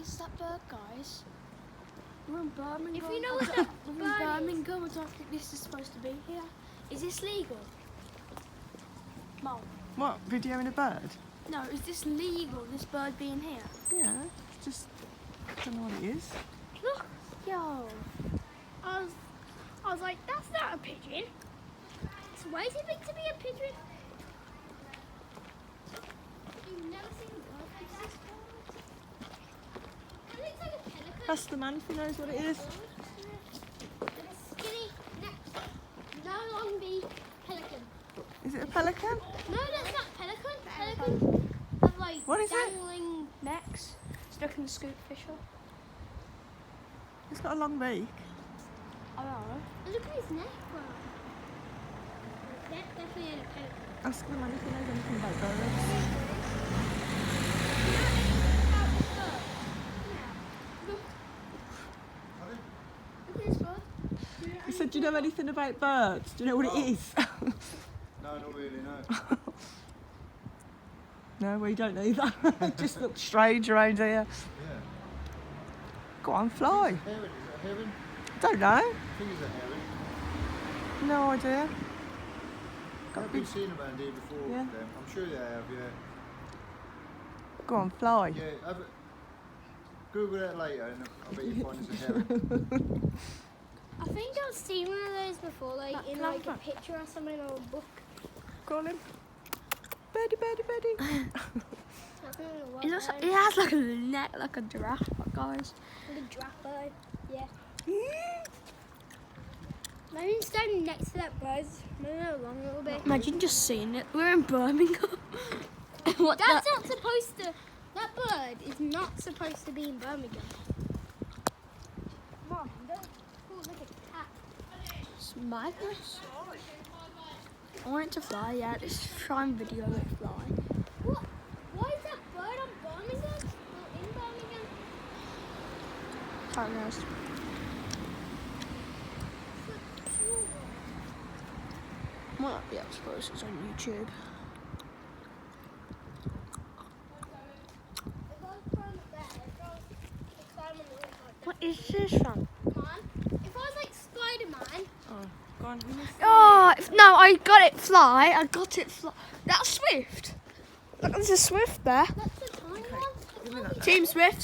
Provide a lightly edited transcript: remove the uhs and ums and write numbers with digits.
is that bird, guys? We're in Birmingham. If you know what that we're in bird Birmingham, I don't think this is supposed to be here. Is this legal? Mom. What, videoing a bird? No, is this legal, this bird being here? Yeah, just don't know what it is. Look, Yo. I was like, that's not a pigeon. So why is it big to be a pigeon? You've never seen a bird like that? It looks like a pelican. Ask the man if he knows what it is. With a skinny neck. No long beak. Pelican. Is it a pelican? No, that's not pelican. Pelicans have like What is it? dangling Next. Stuck in the scoop fisher. It's got a long beak. I don't know. Look at his neck, bro. That definitely ain't a pelican. Ask the man if he knows anything about birds. Look at this bird. He said, do you know anything about birds? Do you know what it is? No, not really, no. No, we don't either. It just looks strange around here. Yeah. Go on, fly. Heron, is it a heron? Don't know. I think it's a heron. No idea. I've been seeing around here before. Yeah. Them. I'm sure they have, yeah. Go on, fly. Yeah, Google that later and I'll bet you find it's a heron. I think I've seen one of those before, like in Can I like a have one? picture or something or a book. Call him. Birdie, birdie, birdie. It looks like, it has like a neck like a giraffe, guys. Like a giraffe bird. Yeah. Maybe standing next to that bird. Maybe along a little bit. Imagine just seeing it. We're in Birmingham. What That's not supposed to. That bird is not supposed to be in Birmingham. Mom, don't. Oh, look at that. It's madness. I want it to fly, yeah. Let's try and video it fly. What? Why is that bird on Birmingham? Or in Birmingham? Sorry, guys. Might not be up to suppose it's on YouTube. What is this one? Mom, if I was like Spider-Man, Oh, go on. Oh, no, I got it fly. I got it fly. That's Swift. Look, there's a Swift there. that's the tiny one. Give me that. Team Swift.